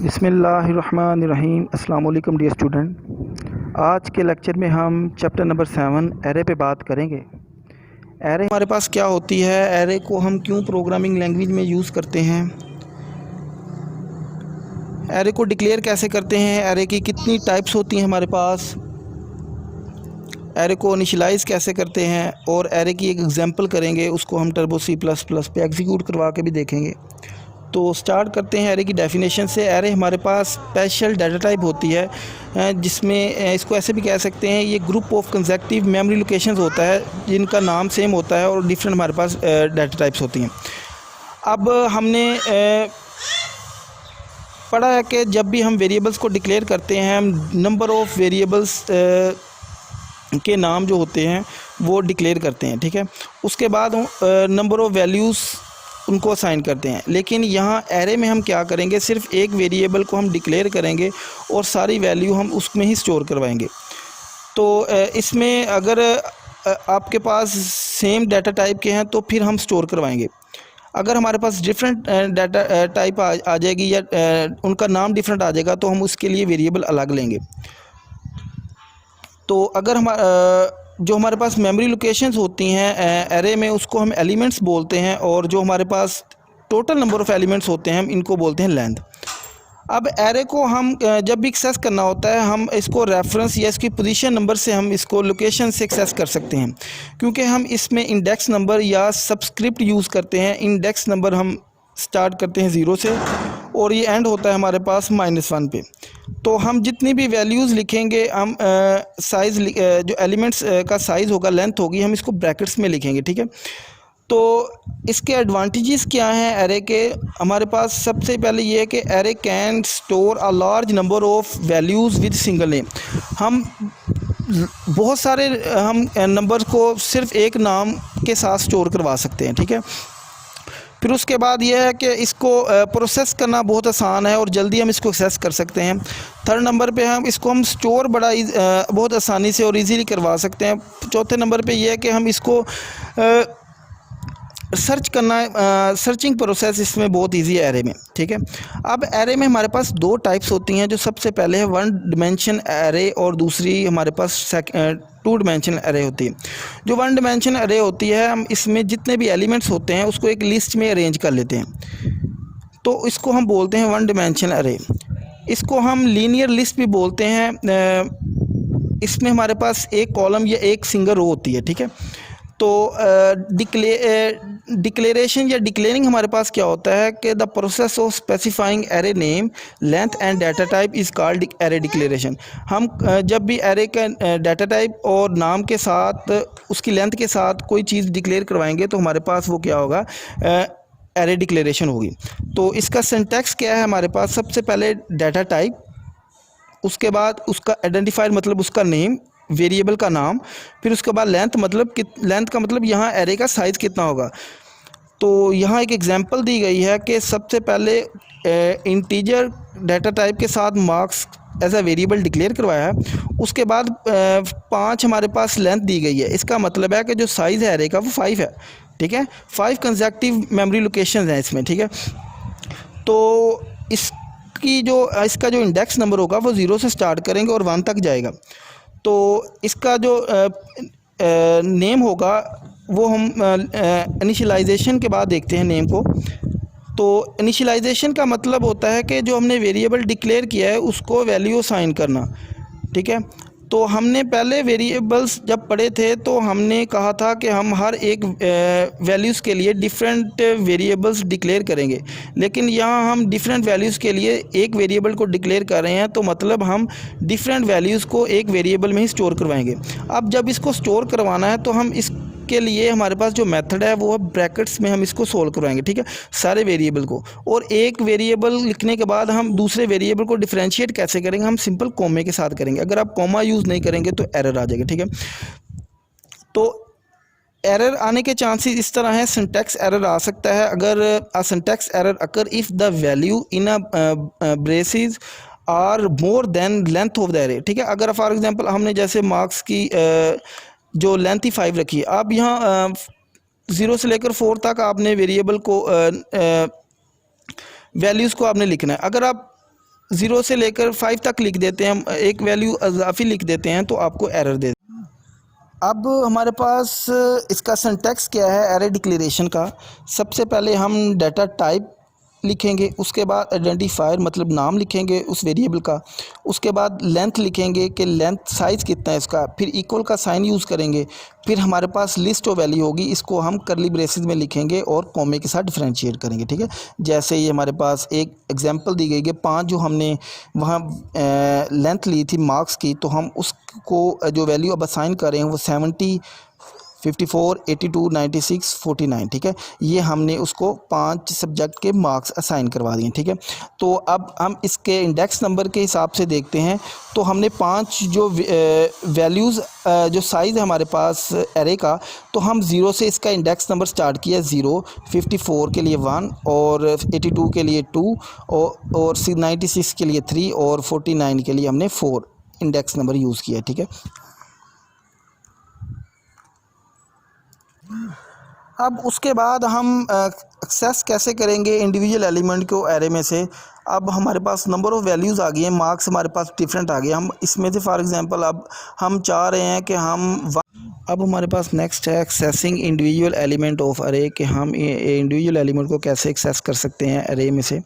बिस्मिल्लाहिर्रहमानिर्रहीम। अस्सलाम वालेकुम डियर स्टूडेंट। आज के लेक्चर में हम चैप्टर नंबर 7 एरे पे बात करेंगे। एरे हमारे पास क्या होती है, एरे को हम क्यों प्रोग्रामिंग लैंग्वेज में यूज़ करते हैं, एरे को डिक्लेयर कैसे करते हैं, एरे की कितनी टाइप्स होती हैं हमारे पास, एरे को इनिशियलाइज़ कैसे करते हैं, और एरे की एक एग्जांपल करेंगे, उसको हम टर्बो C++ पे एग्जीक्यूट करवा के भी देखेंगे। तो स्टार्ट करते हैं एरे की डेफिनेशन से। एरे हमारे पास स्पेशल डाटा टाइप होती है जिसमें इसको ऐसे भी कह सकते हैं, ये group of consecutive memory locations होता है जिनका नाम सेम होता है और डिफरेंट हमारे पास डाटा टाइप्स होती हैं। अब हमने पढ़ा है कि जब भी हम वेरिएबल्स को डिक्लेयर करते हैं, हम नंबर ऑफ़ वेरिएबल्स के नाम जो होते हैं वो डिक्लेयर करते हैं, ठीक है। उसके बाद नंबर ऑफ़ वैल्यूज़ उनको असाइन करते हैं। लेकिन यहाँ एरे में हम क्या करेंगे, सिर्फ एक वेरिएबल को हम डिक्लेयर करेंगे और सारी वैल्यू हम उसमें ही स्टोर करवाएंगे। तो इसमें अगर आपके पास सेम डाटा टाइप के हैं तो फिर हम स्टोर करवाएंगे। अगर हमारे पास डिफरेंट डाटा टाइप आ जाएगी या उनका नाम डिफरेंट आ जाएगा तो हम उसके लिए वेरिएबल अलग लेंगे। तो अगर जो हमारे पास मेमोरी लोकेशंस होती हैं एरे में, उसको हम एलिमेंट्स बोलते हैं, और जो हमारे पास टोटल नंबर ऑफ़ एलिमेंट्स होते हैं हम इनको बोलते हैं लेंथ। अब एरे को हम जब भी एक्सेस करना होता है, हम इसको रेफरेंस या इसकी पोजीशन नंबर से हम इसको लोकेशन से एक्सेस कर सकते हैं, क्योंकि हम इसमें इंडेक्स नंबर या सबस्क्रिप्ट यूज़ करते हैं। इंडेक्स नंबर हम स्टार्ट करते हैं 0 से और ये एंड होता है हमारे पास -1 पे। तो हम जितनी भी वैल्यूज़ लिखेंगे, हम साइज़ जो एलिमेंट्स का साइज़ होगा, लेंथ होगी, हम इसको ब्रैकेट्स में लिखेंगे, ठीक है। तो इसके एडवांटेजेस क्या हैं एरे के? हमारे पास सबसे पहले ये है कि array can store a large number of values with single name. हम बहुत सारे नंबर को सिर्फ एक नाम के साथ स्टोर करवा सकते हैं, ठीक है। फिर उसके बाद यह है कि इसको प्रोसेस करना बहुत आसान है और जल्दी हम इसको एक्सेस कर सकते हैं। थर्ड नंबर पे हम इसको स्टोर बहुत आसानी से और इजीली करवा सकते हैं। चौथे नंबर पे यह है कि हम इसको सर्चिंग प्रोसेस इसमें बहुत इजी है एरे में, ठीक है। अब एरे में हमारे पास दो टाइप्स होती हैं। जो सबसे पहले है 1 डिमेंशन एरे और दूसरी हमारे पास 2 डिमेंशन एरे होती है। जो 1 डिमेंशन एरे होती है, हम इसमें जितने भी एलिमेंट्स होते हैं उसको एक लिस्ट में अरेंज कर लेते हैं, तो इसको हम बोलते हैं 1 डिमेंशन एरे। इसको हम लीनियर लिस्ट भी बोलते हैं। इसमें हमारे पास एक कॉलम या एक सिंगल रो होती है, ठीक है। तो डिक्लेरेशन या डिक्लेयरिंग हमारे पास क्या होता है कि the process of specifying array name, length and data type is called array declaration. हम जब भी एरे का डाटा टाइप और नाम के साथ उसकी लेंथ के साथ कोई चीज़ डिक्लेयर करवाएंगे तो हमारे पास वो क्या होगा, एरे डिक्लेरेशन होगी। तो इसका सिंटैक्स क्या है हमारे पास? सबसे पहले डाटा टाइप, उसके बाद उसका आइडेंटिफायर मतलब उसका नेम, वेरिएबल का नाम, फिर उसके बाद लेंथ का मतलब यहाँ एरे का साइज़ कितना होगा। तो यहाँ एक एग्जांपल दी गई है कि सबसे पहले इंटीजर डाटा टाइप के साथ marks as a variable declare करवाया है। उसके बाद 5 हमारे पास लेंथ दी गई है। इसका मतलब है कि जो साइज़ है एरे का वो 5 है, ठीक है। 5 कंसेक्टिव मेमोरी लोकेशन हैं इसमें, ठीक है। तो इसका जो इंडेक्स नंबर होगा वो 0 से स्टार्ट करेंगे और 1 तक जाएगा। तो इसका जो नेम होगा वो हम इनिशियलाइजेशन के बाद देखते हैं नेम को। तो इनिशियलाइजेशन का मतलब होता है कि जो हमने वेरिएबल डिक्लेयर किया है उसको वैल्यू असाइन करना, ठीक है। तो हमने पहले वेरिएबल्स जब पढ़े थे तो हमने कहा था कि हम हर एक वैल्यूज़ के लिए डिफरेंट वेरिएबल्स डिक्लेयर करेंगे, लेकिन यहाँ हम डिफरेंट वैल्यूज़ के लिए एक वेरिएबल को डिक्लेयर कर रहे हैं, तो मतलब हम डिफरेंट वैल्यूज़ को एक वेरिएबल में ही स्टोर करवाएंगे। अब जब इसको स्टोर करवाना है तो हम इसके लिए हमारे पास जो मेथड है वो ब्रैकेट्स में हम इसको सोल्व करवाएंगे, ठीक है, सारे वेरिएबल को। और एक वेरिएबल लिखने के बाद हम दूसरे वेरिएबल को डिफरेंशिएट कैसे करेंगे? हम सिंपल कॉमे के साथ करेंगे। अगर आप कॉमा यूज़ नहीं करेंगे तो एरर आ जाएगा, ठीक है। तो एरर आने के चांसेस इस तरह हैं। सिंटैक्स एरर आ सकता है अगर syntax error occur if the value in a braces are more than length of the array, ठीक है। अगर फॉर एग्जांपल हमने जैसे मार्क्स की जो लेंथ ही 5 रखी है, आप यहाँ 0 से लेकर 4 तक आपने वेरिएबल को वैल्यूज़ को आपने लिखना है। अगर आप ज़ीरो से लेकर 5 तक लिख देते हैं, एक वैल्यू इजाफी लिख देते हैं तो आपको एरर दे। अब हमारे पास इसका सिंटैक्स क्या है एरे डिक्लेरेशन का। सबसे पहले हम डाटा टाइप लिखेंगे, उसके बाद आइडेंटिफायर मतलब नाम लिखेंगे उस वेरिएबल का, उसके बाद लेंथ लिखेंगे कि लेंथ साइज़ कितना है इसका, फिर इक्वल का साइन यूज़ करेंगे, फिर हमारे पास लिस्ट ऑफ वैल्यू होगी, इसको हम करली ब्रेसेस में लिखेंगे और कॉमे के साथ डिफरेंशिएट करेंगे। ठीक है, जैसे ये हमारे पास एक एग्जांपल दी गई है 5 जो हमने वहाँ लेंथ ली थी मार्क्स की, तो हम उसको जो वैल्यू अब असाइन कर रहे हैं वो 70, 54, 82, 96, 49। ठीक है, ये हमने उसको 5 सब्जेक्ट के मार्क्स असाइन करवा दिए। ठीक है, तो अब हम इसके इंडेक्स नंबर के हिसाब से देखते हैं। तो हमने 5 जो वैल्यूज़ जो साइज़ है हमारे पास एरे का, तो हम 0 से इसका इंडेक्स नंबर स्टार्ट किया 0, 54 के लिए 1 और 82 के लिए 2 और 96 के लिए 3 और 49 के लिए हमने 4 इंडेक्स नंबर यूज़ किया। ठीक है, अब उसके बाद हम एक्सेस कैसे करेंगे इंडिविजुअल एलिमेंट को एरे में से। अब हमारे पास नंबर ऑफ़ वैल्यूज़ आ गई हैं, मार्क्स हमारे पास डिफरेंट आ गए। हम इसमें से फॉर एग्जांपल अब हम चाह रहे हैं कि अब हमारे पास नेक्स्ट है एक्सेसिंग इंडिविजुअल एलिमेंट ऑफ अरे, कि हम इंडिविजुअल एलिमेंट को कैसे एक्सेस कर सकते हैं अरे में से।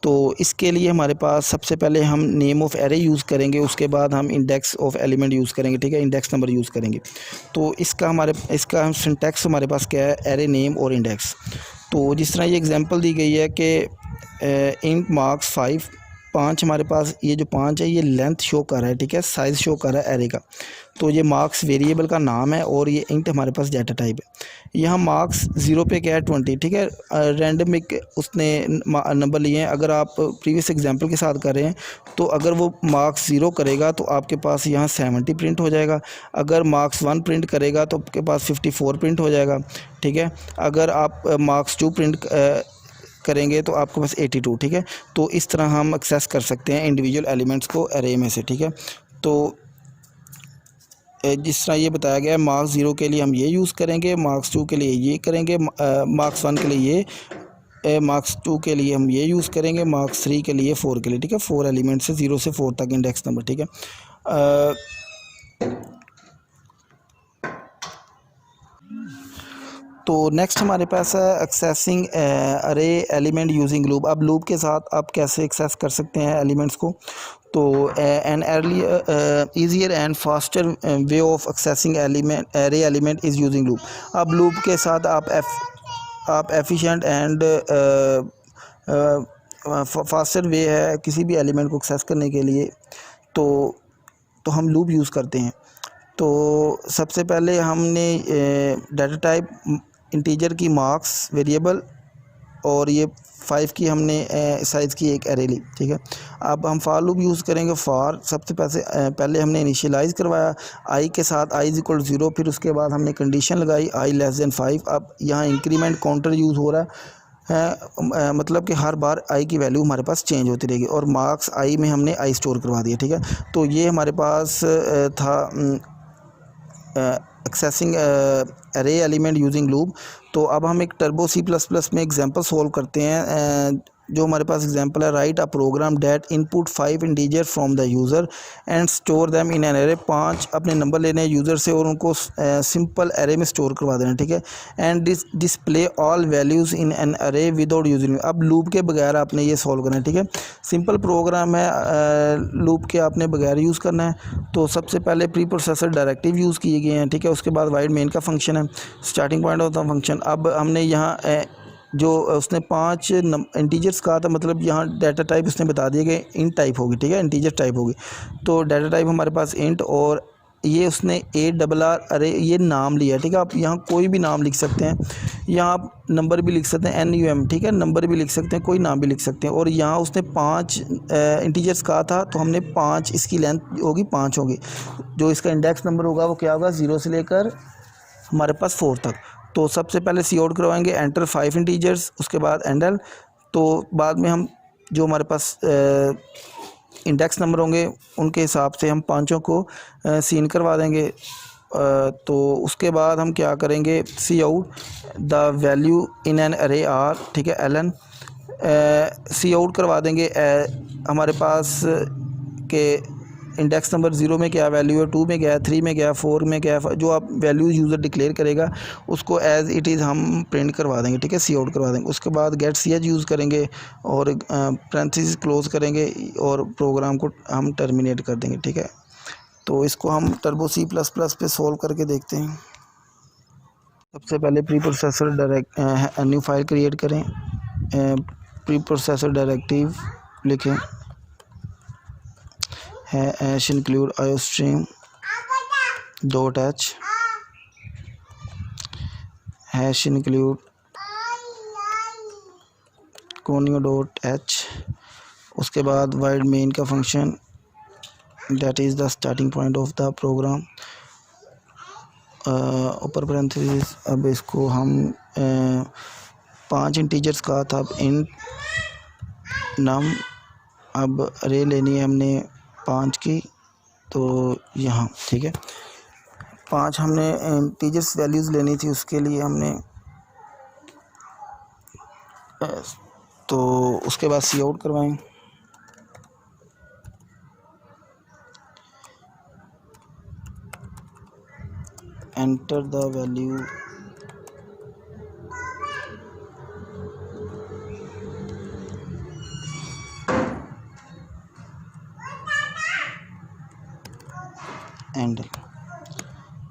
तो इसके लिए हमारे पास सबसे पहले हम नेम ऑफ़ एरे यूज़ करेंगे, उसके बाद हम इंडेक्स ऑफ एलिमेंट यूज़ करेंगे। ठीक है, इंडेक्स नंबर यूज़ करेंगे। तो इसका हम सिंटैक्स हमारे पास क्या है, एरे नेम और इंडेक्स। तो जिस तरह ये एग्जांपल दी गई है कि इंट मार्क्स 5 हमारे पास ये जो 5 है ये लेंथ शो कर रहा है। ठीक है, साइज़ शो कर रहा है एरे का। तो ये मार्क्स वेरिएबल का नाम है और ये इंट हमारे पास डाटा टाइप है। यहाँ मार्क्स 0 पे क्या है 20। ठीक है, रैंडमिक उसने नंबर लिए हैं। अगर आप प्रीवियस एग्जांपल के साथ कर रहे हैं तो अगर वो मार्क्स 0 करेगा तो आपके पास यहाँ 70 प्रिंट हो जाएगा। अगर मार्क्स 1 प्रिंट करेगा तो आपके पास 54 प्रिंट हो जाएगा। ठीक है, अगर आप मार्क्स 2 प्रिंट करेंगे तो आपके पास 82। ठीक है, तो इस तरह हम एक्सेस कर सकते हैं इंडिविजुअल एलिमेंट्स को एरे में से। ठीक है, तो जिस तरह ये बताया गया है मार्क्स 0 के लिए हम ये यूज़ करेंगे, मार्क्स 2 के लिए ये करेंगे, मार्क्स 1 के लिए ये, मार्क्स 2 के लिए हम ये यूज़ करेंगे, मार्क्स 3 के लिए 4 के लिए। ठीक है, 4 एलिमेंट से 0 से 4 तक इंडेक्स नंबर। ठीक है, तो नेक्स्ट हमारे पास है एक्सेसिंग अरे एलिमेंट यूजिंग लूप। अब लूप के साथ आप कैसे एक्सेस कर सकते हैं एलिमेंट्स को। तो an earlier easier and faster way of accessing element array element is using loop. अब लूप के साथ आप एफिशिएंट एंड फास्टर वे है किसी भी एलिमेंट को एक्सेस करने के लिए, तो हम लूप यूज़ करते हैं। तो सबसे पहले हमने डाटा टाइप इंटीजर की मार्क्स वेरिएबल और ये 5 की हमने साइज़ की एक एरे ली। ठीक है, अब हम फॉर लूप यूज़ करेंगे। फॉर सबसे पहले हमने इनिशियलाइज़ करवाया आई के साथ, आई इज इक्वल 0, फिर उसके बाद हमने कंडीशन लगाई आई लेस दैन 5। अब यहाँ इंक्रीमेंट काउंटर यूज़ हो रहा है, मतलब कि हर बार आई की वैल्यू हमारे पास चेंज होती रहेगी और मार्क्स आई में हमने आई स्टोर करवा दिया। ठीक है, तो ये हमारे पास था एक्सेसिंग अरे एलिमेंट यूजिंग लूप। तो अब हम एक टर्बो C++ में एग्जांपल सॉल्व करते हैं। जो हमारे पास एग्जांपल है, write a program that input 5 integer from the user and store them in an array. 5 अपने नंबर लेने हैं यूज़र से और उनको सिंपल एरे में स्टोर करवा देना। ठीक है, and display all values in an array without using. अब लूप के बगैर आपने ये सॉल्व करना है। ठीक है, सिंपल प्रोग्राम है, लूप के आपने बगैर यूज़ करना है। तो सबसे पहले प्री प्रोसेसर डायरेक्टिव यूज़ किए गए हैं। ठीक है, उसके बाद वाइड मेन का फंक्शन है, starting point of the function. अब हमने यहाँ जो उसने 5 इंटीजर्स कहा था, मतलब यहाँ डाटा टाइप उसने बता दिया कि इंट टाइप होगी। ठीक है, इंटीजर टाइप होगी। तो डाटा टाइप हमारे पास इंट और ये उसने ARR अरे ये नाम लिया। ठीक है, आप यहाँ कोई भी नाम लिख सकते हैं, यहाँ आप नंबर भी लिख सकते हैं NUM। ठीक है, नंबर भी लिख सकते हैं, कोई नाम भी लिख सकते हैं। और यहाँ उसने 5 इंटीजर्स कहा था, तो हमने 5 इसकी लेंथ होगी 5 होगी। जो इसका इंडेक्स नंबर होगा वो क्या होगा, 0 से लेकर हमारे पास 4 तक। तो सबसे पहले सी आउट करवाएंगे, एंटर 5 इंटीजर्स, उसके बाद एंडल। तो बाद में हम जो हमारे पास इंडेक्स नंबर होंगे उनके हिसाब से हम 5 को सीन करवा देंगे। तो उसके बाद हम क्या करेंगे, C out the value in an array R. ठीक है, LN सी आउट करवा देंगे हमारे पास के इंडेक्स नंबर 0 में क्या वैल्यू है, 2 में क्या है, 3 में क्या है, 4 में क्या है, जो आप वैल्यू यूज़र डिक्लेयर करेगा उसको एज़ इट इज़ हम प्रिंट करवा देंगे, ठीक है, सी आउट करवा देंगे। उसके बाद गेट सी एच यूज़ करेंगे और पैरेंथेसिस क्लोज करेंगे और प्रोग्राम को हम टर्मिनेट कर देंगे, ठीक है। तो इसको हम टर्बो C++ पे सोल्व करके देखते हैं। सबसे पहले preprocessor direct new file create करें, प्री प्रोसेसर डायरेक्टिव लिखें, hash include iostream .h, hash include conio.h। उसके बाद वाइड मेन का function that is the starting point of the program, ऊपर पैरेंथेसिस। अब इसको हम 5 इंटीजर्स का था, अब इन नम, अब अरे लेनी है हमने 5 की, तो यहाँ ठीक है 5 हमने इंटीजर्स वैल्यूज़ लेनी थी, उसके लिए हमने तो उसके बाद सी आउट करवाएं। एंटर द वैल्यू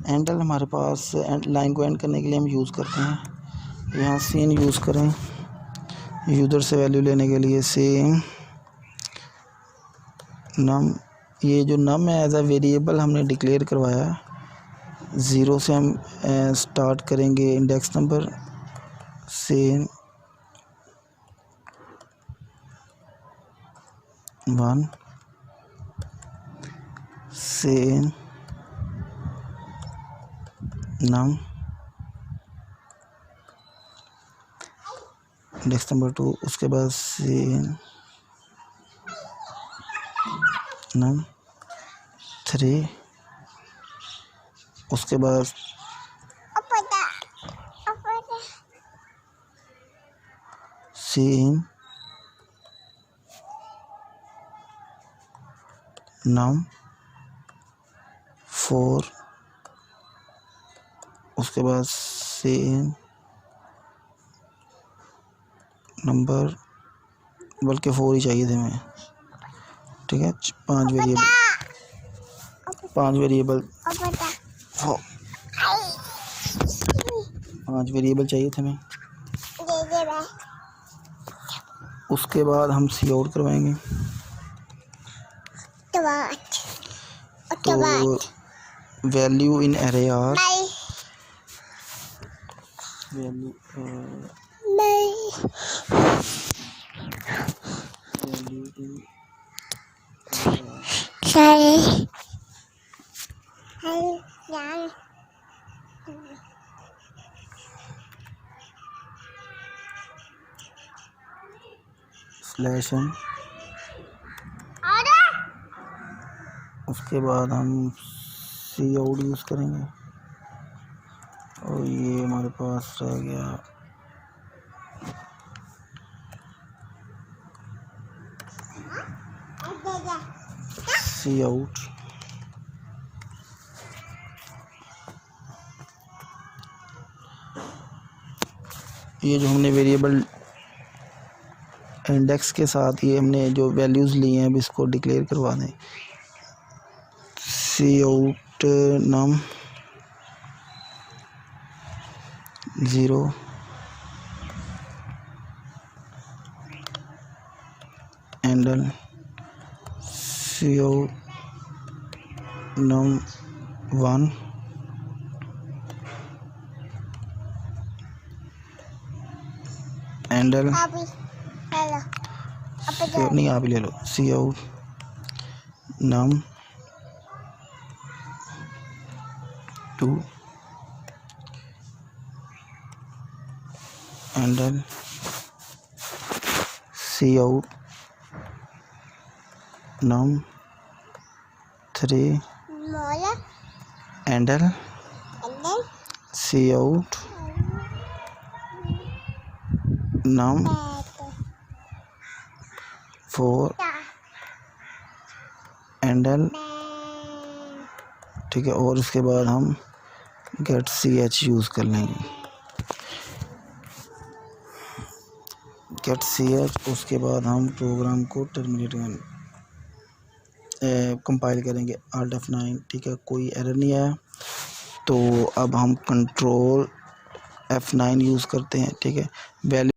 एंडल हमारे पास लाइन को एंड करने के लिए हम यूज़ करते हैं। यहाँ सीन यूज़ करें यूज़र से वैल्यू लेने के लिए, सेम नम, ये जो नम है एज अ वेरिएबल हमने डिक्लेयर करवाया है। 0 से हम स्टार्ट करेंगे इंडेक्स नंबर, सेम 1, सेम नम इंडेक्स नंबर 2, उसके बाद सेम नम 3, उसके बाद सेम नम 4, उसके बाद सेम नंबर, बल्कि 4 ही चाहिए थे हमें, ठीक है। 5 वेरिएबल 5 वेरिएबल चाहिए थे हमें। उसके बाद हम सी आउट करवाएंगे, तो value in array are value in slash n, उसके बाद हम सी आउट यूज़ करेंगे और ये हमारे पास रह गया सी आउट। ये जो हमने वेरिएबल इंडेक्स के साथ ये हमने जो वैल्यूज़ ली हैं अब इसको डिक्लेयर करवा दें, सी आउट नम 0, एंडल सी आउट नम 1, एंडल नहीं आप ही ले लो, C out num 2, endl C out num 3, endl C out num 4, endl, ठीक है, और इसके बाद हम गेट सी एच यूज़ कर लेंगे, गेट सी एच। उसके बाद हम प्रोग्राम को टर्मिनेट कंपाइल करेंगे Alt F9, ठीक है, कोई एरर नहीं आया। तो अब हम कंट्रोल F9 यूज़ करते हैं, ठीक है, वैल्यू